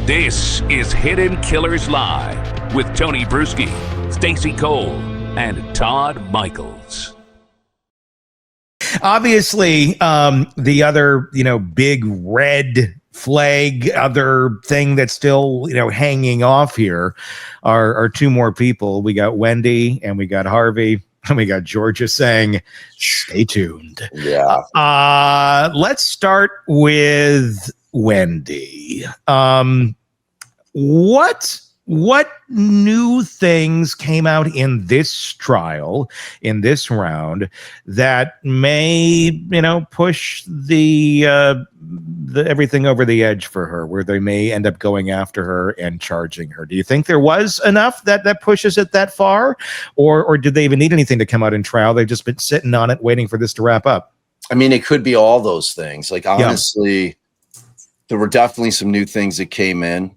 This is Hidden Killers Live with Tony Brueski, Stacey Cole, and Todd Michaels. Obviously, the other, big red flag, other thing that's still, hanging off here are two more people. We got Wendi and we got Harvey. And we got Georgia saying, stay tuned. Yeah. Let's start with Wendi. What new things came out in this trial, in this round, that may, push the everything over the edge for her, where they may end up going after her and charging her? Do you think there was enough that pushes it that far, or did they even need anything to come out in trial? They've just been sitting on it, waiting for this to wrap up. I mean, it could be all those things. Like, honestly, there were definitely some new things that came in.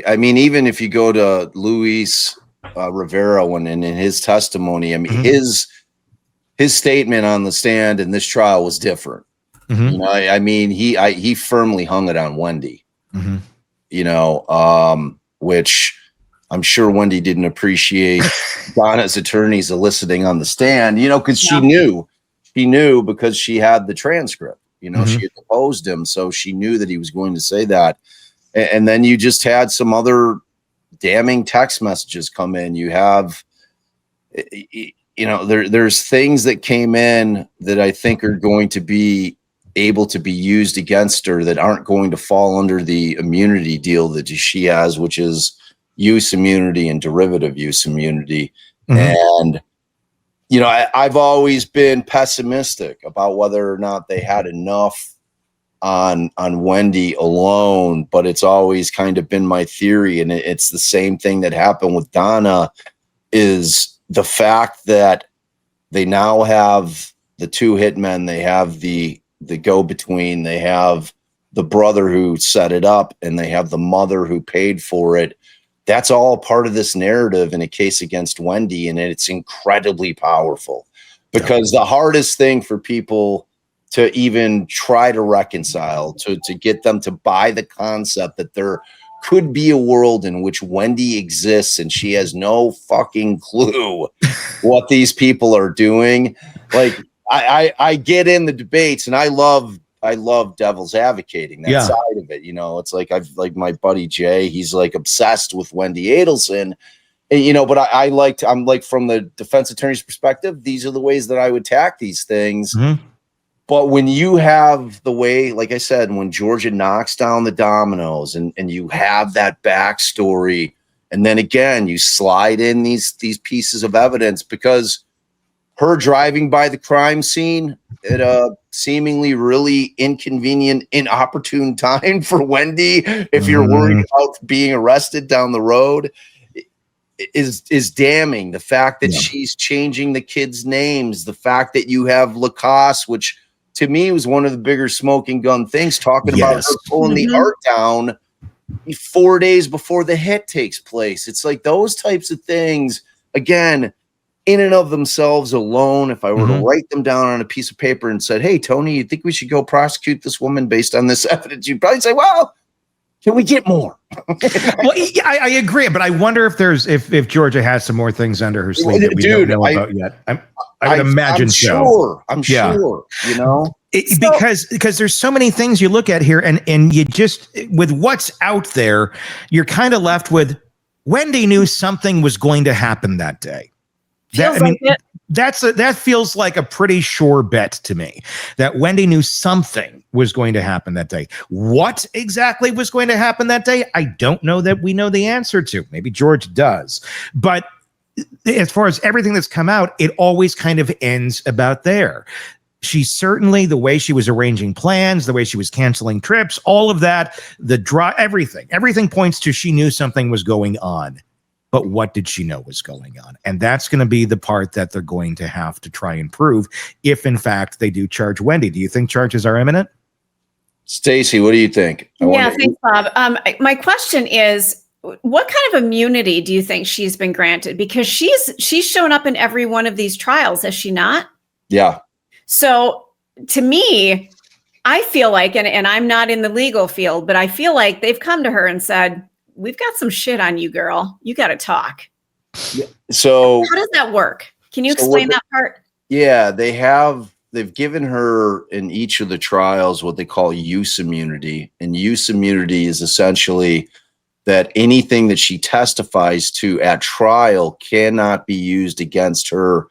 I mean, even if you go to Luis Rivera, when in his testimony, I mean, his statement on the stand in this trial was different. I mean, he firmly hung it on Wendi. Which I'm sure Wendi didn't appreciate Donna's attorneys eliciting on the stand. Because she knew because she had the transcript. She had deposed him, so she knew that he was going to say that. And then you just had some other damning text messages come in. You have, there's things that came in that I think are going to be able to be used against her that aren't going to fall under the immunity deal that she has, which is use immunity and derivative use immunity. And, I've always been pessimistic about whether or not they had enough on Wendi alone, but it's always kind of been my theory, and it's the same thing that happened with Donna, is the fact that they now have the two hitmen, they have the go-between, they have the brother who set it up, and they have the mother who paid for it. That's all part of this narrative in a case against Wendi, and it's incredibly powerful, because the hardest thing for people to even try to reconcile, to get them to buy the concept that there could be a world in which Wendi exists and she has no fucking clue what these people are doing. Like, I get in the debates, and I love devil's advocating that side of it. It's like my buddy Jay, he's like obsessed with Wendy Adelson. And, but I'm like, from the defense attorney's perspective, these are the ways that I would attack these things. But when you have the way, like I said, when Georgia knocks down the dominoes and you have that backstory, and then again, you slide in these pieces of evidence, because her driving by the crime scene at a seemingly really inconvenient, inopportune time for Wendi, if you're worried about being arrested down the road, is damning. The fact that she's changing the kids' names, the fact that you have Lacass, which to me was one of the bigger smoking gun things, talking about her pulling the art down 4 days before the hit takes place. It's like those types of things, again, in and of themselves alone, if I were to write them down on a piece of paper and said, hey, Tony, you think we should go prosecute this woman based on this evidence? You'd probably say, well, can we get more? Well, I agree, but I wonder if Georgia has some more things under her sleeve that we don't know about yet. I would imagine so. I'm sure, because there's so many things you look at here, and you just, with what's out there, you're kind of left with, Wendi knew something was going to happen that day. That feels like a pretty sure bet to me, that Wendi knew something was going to happen that day. What exactly was going to happen that day, I don't know that we know the answer to. Maybe George does. But as far as everything that's come out, it always kind of ends about there. She certainly, the way she was arranging plans, the way she was canceling trips, all of that, everything points to she knew something was going on. But what did she know was going on? And that's going to be the part that they're going to have to try and prove if, in fact, they do charge Wendi. Do you think charges are imminent? Stacey, what do you think? Thanks, Bob. My question is, what kind of immunity do you think she's been granted? Because she's shown up in every one of these trials, has she not? Yeah. So to me, I feel like, and I'm not in the legal field, but I feel like they've come to her and said, we've got some shit on you, girl. You got to talk. So how does that work? Can you explain that part? Yeah, they've given her in each of the trials what they call use immunity. And use immunity is essentially that anything that she testifies to at trial cannot be used against her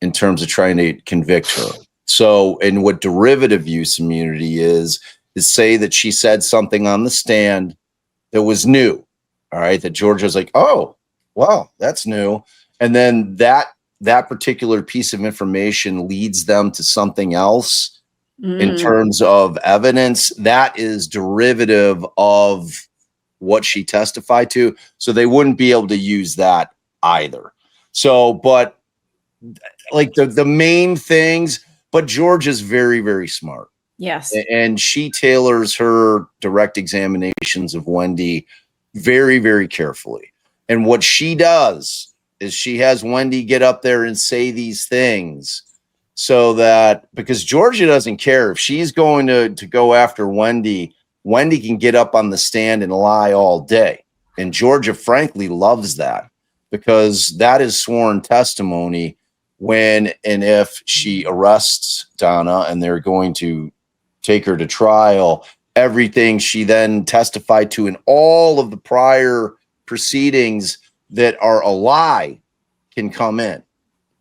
in terms of trying to convict her. So, and what derivative use immunity is say that she said something on the stand that was new. All right. That Georgia's like, oh, well, that's new. And then that particular piece of information leads them to something else in terms of evidence that is derivative of what she testified to. So they wouldn't be able to use that either. So, but like the main things, but George is very, very smart. Yes. And she tailors her direct examinations of Wendi very, very carefully. And what she does is she has Wendi get up there and say these things so that, because Georgia doesn't care if she's going to go after Wendi can get up on the stand and lie all day. And Georgia, frankly, loves that because that is sworn testimony when and if she arrests Donna and they're going to take her to trial. Everything she then testified to in all of the prior proceedings that are a lie can come in.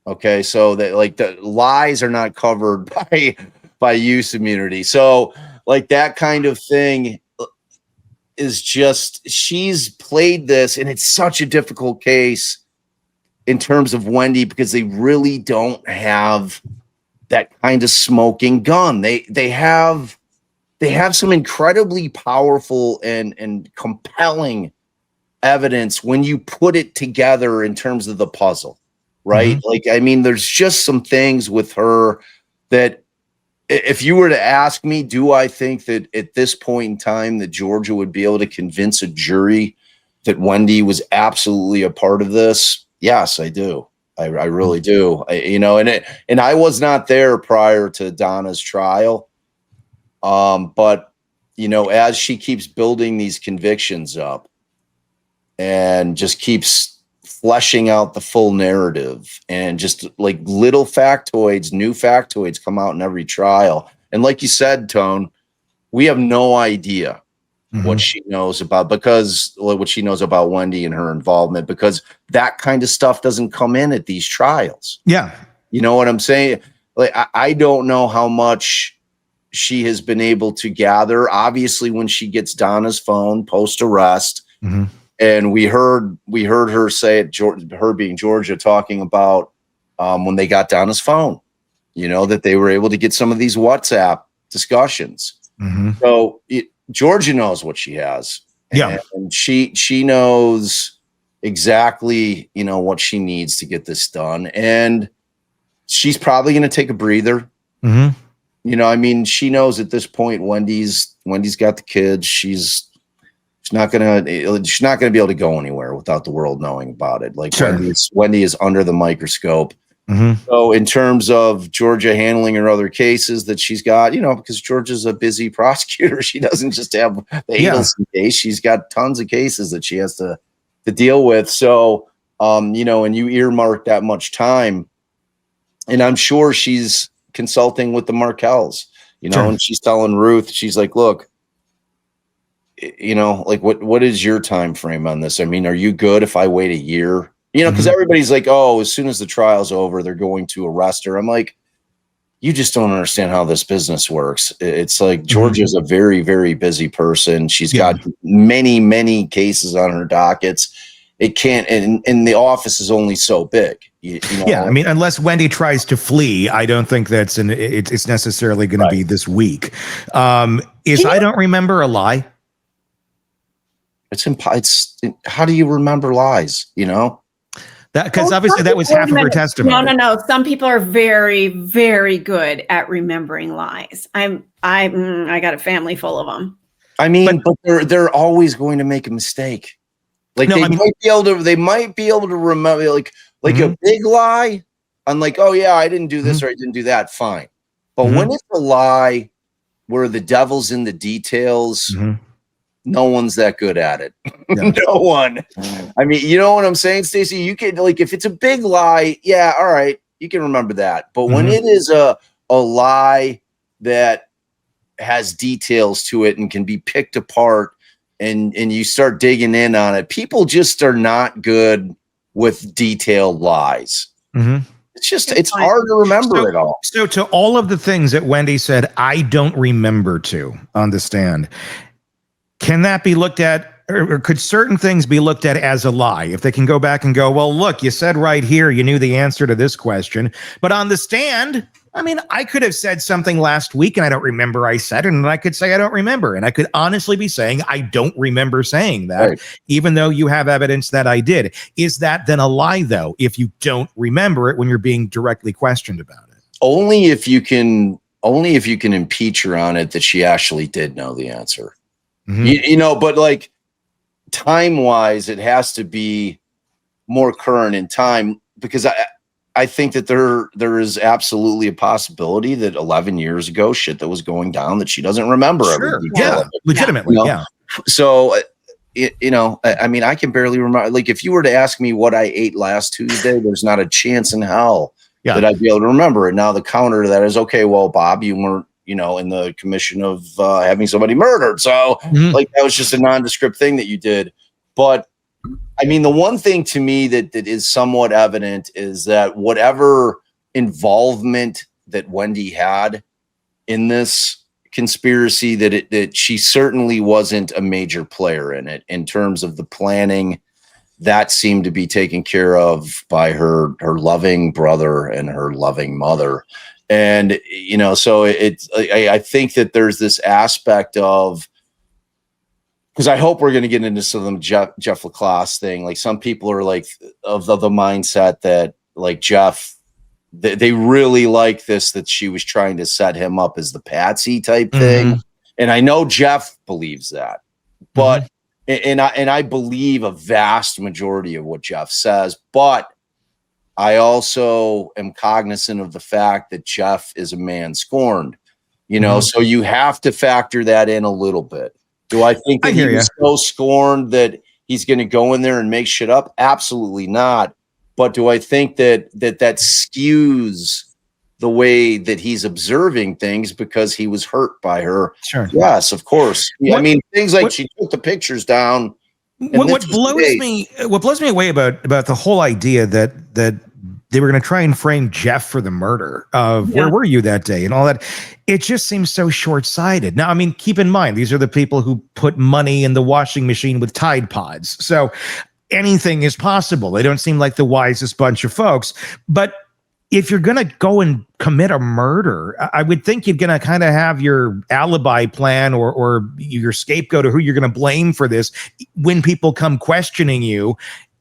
Okay. So that like the lies are not covered by use immunity. So like that kind of thing is just, she's played this and it's such a difficult case in terms of Wendi because they really don't have that kind of smoking gun. They have some incredibly powerful and compelling evidence when you put it together in terms of the puzzle, right? Like, I mean, there's just some things with her that if you were to ask me, do I think that at this point in time that Georgia would be able to convince a jury that Wendi was absolutely a part of this? Yes, I do. I really do. And I was not there prior to Donna's trial. But as she keeps building these convictions up and just keeps fleshing out the full narrative and just like little factoids, new factoids come out in every trial. And like you said, Tone, we have no idea what she knows about what she knows about Wendi and her involvement, because that kind of stuff doesn't come in at these trials. Yeah. You know what I'm saying? Like, I don't know how much she has been able to gather. Obviously, when she gets Donna's phone post arrest, and we heard her say it, her being Georgia, talking about when they got Donna's phone, that they were able to get some of these WhatsApp discussions. So Georgia knows what she has. Yeah. And she knows exactly, what she needs to get this done. And she's probably going to take a breather. I mean, she knows at this point, Wendy's got the kids. She's not gonna be able to go anywhere without the world knowing about it. Like, sure. Wendi is under the microscope. So in terms of Georgia handling her other cases that she's got, because Georgia's a busy prosecutor, she doesn't just have the Adelson case. She's got tons of cases that she has to deal with. So, and you earmark that much time, and I'm sure she's consulting with the Markels, sure. And she's telling Ruth, she's like, look, like what is your time frame on this? I mean, are you good if I wait a year? Because everybody's like, oh, as soon as the trial's over, they're going to arrest her. I'm like, you just don't understand how this business works. It's like Georgia's a very, very busy person. She's got many, many cases on her dockets. It can't, and the office is only so big. I mean, unless Wendi tries to flee, I don't think it's necessarily going to be this week. I don't remember a lie. It's how do you remember lies? That because obviously that was half of her testimony. No. Some people are very, very good at remembering lies. I got a family full of them. I mean, but they're always going to make a mistake. Like they might be able to remember like a big lie. I'm like, oh yeah, I didn't do this or I didn't do that. Fine. But when it's a lie where the devil's in the details. Mhm. No one's that good at it. Yeah. No one. I mean, you know what I'm saying, Stacey? You can, like, if it's a big lie, yeah, all right, you can remember that. But when it is a lie that has details to it and can be picked apart, and you start digging in on it, people just are not good with detailed lies. It's hard to remember it all. So to all of the things that Wendy said, I don't remember to on the stand, can that be looked at, or could certain things be looked at as a lie? If they can go back and go, well, look, you said right here, you knew the answer to this question, but on the stand, I mean, I could have said something last week and I don't remember I said it, and I could say I don't remember. And I could honestly be saying I don't remember saying that, right, even though you have evidence that I did. Is that then a lie, though, if you don't remember it when you're being directly questioned about it? Only if you can impeach her on it that she actually did know the answer. You know, but like time-wise, it has to be more current in time, because I think that there is absolutely a possibility that 11 years ago, shit that was going down that she doesn't remember. Sure. Yeah, legitimately. You know? Yeah. So, you know, I mean, I can barely remember. Like, if you were to ask me what I ate last Tuesday, there's not a chance in hell that I'd be able to remember it. Now, the counter to that is, okay, well, Bob, you weren't, you know, in the commission of having somebody murdered. So, like, that was just a nondescript thing that you did. But I mean, the one thing to me that is somewhat evident is that whatever involvement that Wendy had in this conspiracy, that she certainly wasn't a major player in it in terms of the planning. That seemed to be taken care of by her loving brother and her loving mother. And, you know, so I think that there's this aspect of, because I hope we're going to get into some Jeff Lacass thing. Like, some people are like of the mindset that, like, Jeff, they really like this, that she was trying to set him up as the patsy type thing. And I know Jeff believes that, but and I believe a vast majority of what Jeff says, but I also am cognizant of the fact that Jeff is a man scorned, you know, so you have to factor that in a little bit. Do I think that he was so scorned that he's going to go in there and make shit up? Absolutely not. But do I think that skews the way that he's observing things because he was hurt by her? Sure. Yes, of course. I mean, things like she took the pictures down. What blows me away about the whole idea that they were going to try and frame Jeff for the murder of where were you that day and all that, it just seems so short-sighted. Now, I mean, keep in mind, these are the people who put money in the washing machine with Tide Pods. So anything is possible. They don't seem like the wisest bunch of folks. But if you're going to go and commit a murder, I would think you're going to kind of have your alibi plan or your scapegoat, or who you're going to blame for this when people come questioning you,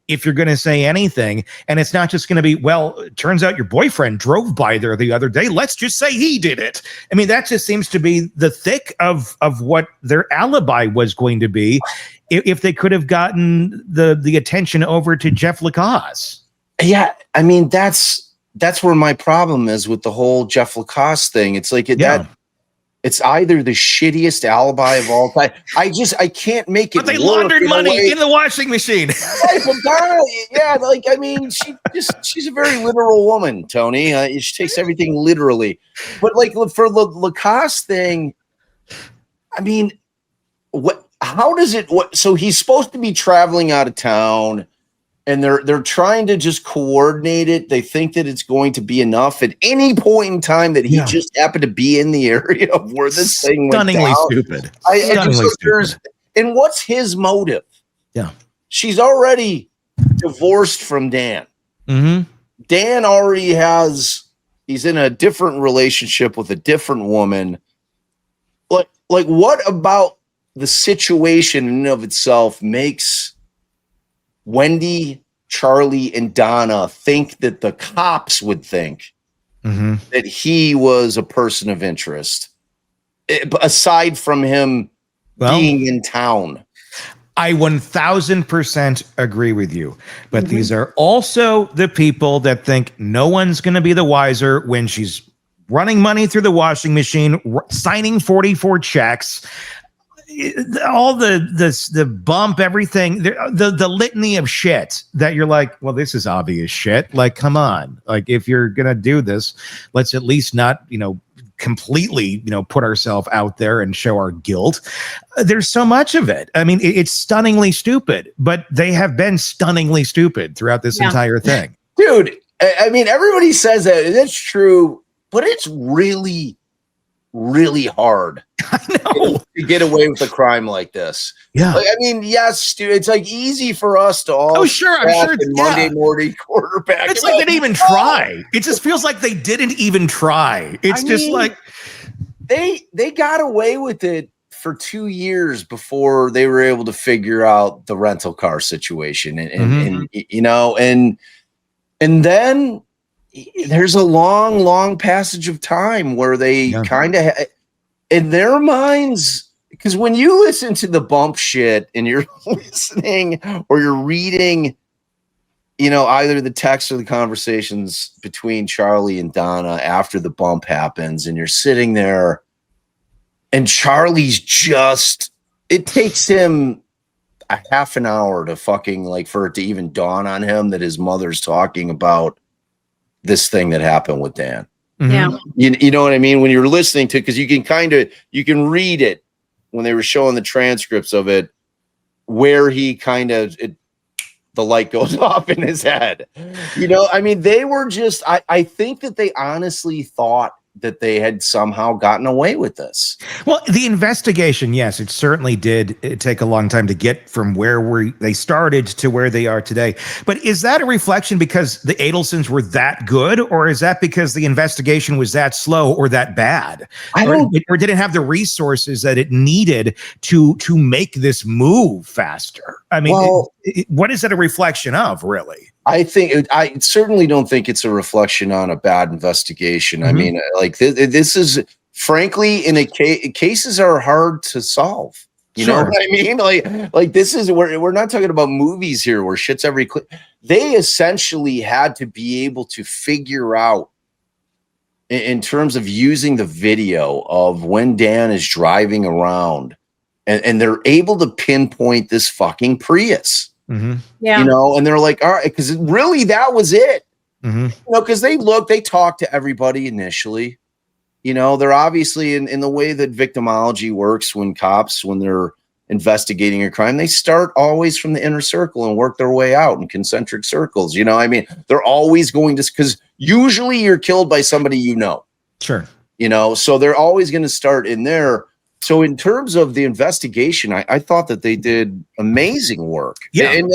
if you're going to say anything. And it's not just going to be, well, it turns out your boyfriend drove by there the other day, let's just say he did it. I mean, that just seems to be the thick of what their alibi was going to be if they could have gotten the attention over to Jeff Lacass. Yeah, I mean, that's where my problem is with the whole Jeff Lacass thing. It's like that. It's either the shittiest alibi of all time. I can't make it. But they laundered money in the washing machine. Yeah, like, I mean, she's a very literal woman, Tony. She takes everything literally. But like, for the Lacass thing, I mean, so he's supposed to be traveling out of town, and they're trying to just coordinate it. They think that it's going to be enough at any point in time that he just happened to be in the area of where this thing went down. Stunningly stupid. And what's his motive? Yeah. She's already divorced from Dan. Dan already he's in a different relationship with a different woman. Like, what about the situation in and of itself makes Wendy, Charlie, and Donna think that the cops would think that he was a person of interest, aside from him being in town? I 1000% agree with you. But these are also the people that think no one's going to be the wiser when she's running money through the washing machine, signing 44 checks, all the bump, everything, the litany of shit that you're like, well, this is obvious shit. Like, come on. Like, if you're going to do this, let's at least not, completely, put ourselves out there and show our guilt. There's so much of it. I mean, it's stunningly stupid, but they have been stunningly stupid throughout this entire thing. Dude, I mean, everybody says that. That's true, but it's really, really hard to get away with a crime like this. Yeah. Like, I mean, yes, dude, it's like easy for us to all. Oh, sure. I'm sure. Monday morning quarterback. It's like they didn't even try. It just feels like they didn't even try. It's just like they got away with it for 2 years before they were able to figure out the rental car situation. And then there's a long passage of time where they kind of, in their minds, because when you listen to the bump shit and you're listening or you're reading, either the text or the conversations between Charlie and Donna after the bump happens, and you're sitting there and Charlie's it takes him a half an hour to fucking for it to even dawn on him that his mother's talking about this thing that happened with Dan. Yeah. You know what I mean? When you're listening to, because you can read it when they were showing the transcripts of it, where he the light goes off in his head. I mean, they were I think that they honestly thought that they had somehow gotten away with this. Well, the investigation, yes, it certainly did take a long time to get from where they started to where they are today. But is that a reflection because the Adelsons were that good, or is that because the investigation was that slow or that bad? Or did it have the resources that it needed to make this move faster? I mean, what is it a reflection of, really? I certainly don't think it's a reflection on a bad investigation. I mean, this is, frankly, cases are hard to solve. You know what I mean? Like this is we're not talking about movies here where shit's every clip. They essentially had to be able to figure out, in terms of using the video of when Dan is driving around, and they're able to pinpoint this fucking Prius. Mm-hmm. Yeah. And they're like, all right, because really that was it. Mm-hmm. Because they talk to everybody initially. They're obviously in the way that victimology works when they're investigating a crime, they start always from the inner circle and work their way out in concentric circles. I mean, they're always going to, because usually you're killed by somebody Sure. So they're always going to start in there. So in terms of the investigation, I thought that they did amazing work. Yeah. And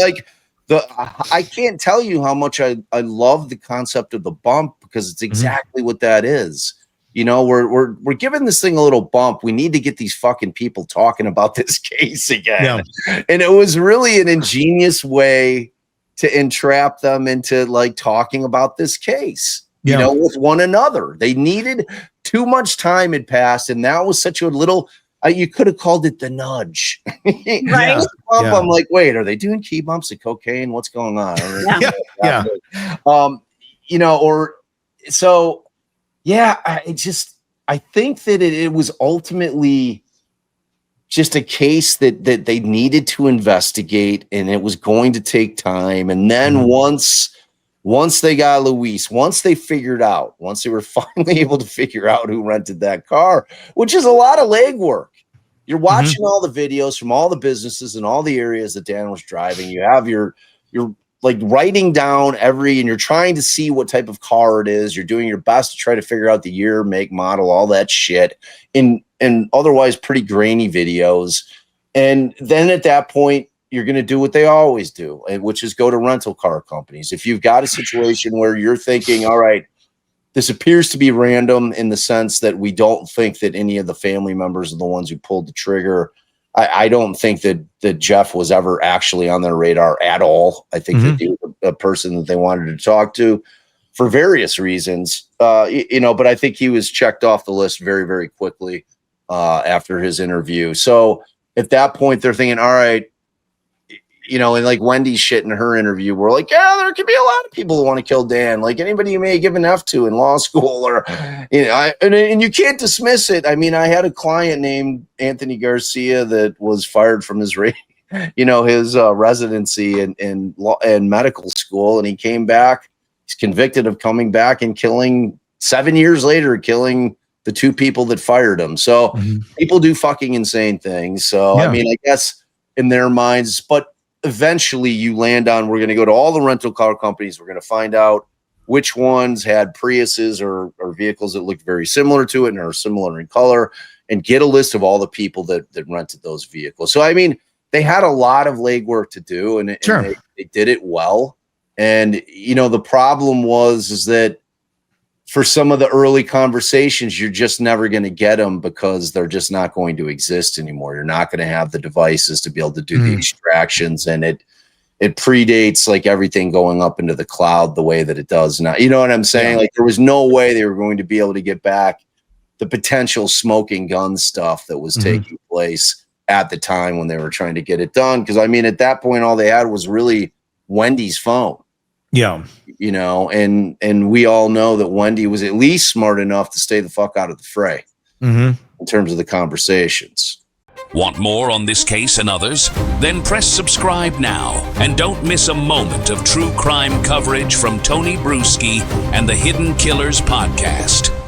I can't tell you how much I love the concept of the bump, because it's exactly what that is. We're giving this thing a little bump. We need to get these fucking people talking about this case again. Yeah. And it was really an ingenious way to entrap them into talking about this case, with one another. They needed too much time had passed. And that was such a little, you could have called it the nudge. Right. I'm like, wait, are they doing key bumps and cocaine? What's going on? I think that it was ultimately just a case that they needed to investigate, and it was going to take time. And then once they got Luis, once they were finally able to figure out who rented that car, which is a lot of legwork. You're watching all the videos from all the businesses and all the areas that Dan was driving. You have you're writing down and you're trying to see what type of car it is. You're doing your best to try to figure out the year, make, model, all that shit in otherwise pretty grainy videos. And then at that point, you're going to do what they always do, which is go to rental car companies. If you've got a situation where you're thinking, all right, this appears to be random in the sense that we don't think that any of the family members are the ones who pulled the trigger. I don't think that Jeff was ever actually on their radar at all. I think that he was a person that they wanted to talk to for various reasons, but I think he was checked off the list very, very quickly after his interview. So at that point, they're thinking, all right, and like Wendy's shit in her interview, we're like, yeah, there could be a lot of people who want to kill Dan, like anybody you may give an F to in law school, or and you can't dismiss it. I mean, I had a client named Anthony Garcia that was fired from his his residency in law and medical school, and he came back. He's convicted of coming back and killing 7 years later, killing the two people that fired him. So people do fucking insane things. So I mean, I guess in their minds, but eventually you land on, we're going to go to all the rental car companies. We're going to find out which ones had Priuses or vehicles that looked very similar to it and are similar in color, and get a list of all the people that rented those vehicles. So, I mean, they had a lot of legwork to do, and they did it well. And, the problem is that for some of the early conversations, you're just never going to get them because they're just not going to exist anymore. You're not going to have the devices to be able to do the extractions, and it predates like everything going up into the cloud the way that it does now. You know what I'm saying? Like there was no way they were going to be able to get back the potential smoking gun stuff that was taking place at the time when they were trying to get it done. Because I mean, at that point, all they had was really Wendy's phone. Yeah. And we all know that Wendi was at least smart enough to stay the fuck out of the fray in terms of the conversations. Want more on this case and others? Then press subscribe now and don't miss a moment of true crime coverage from Tony Brueski and the Hidden Killers podcast.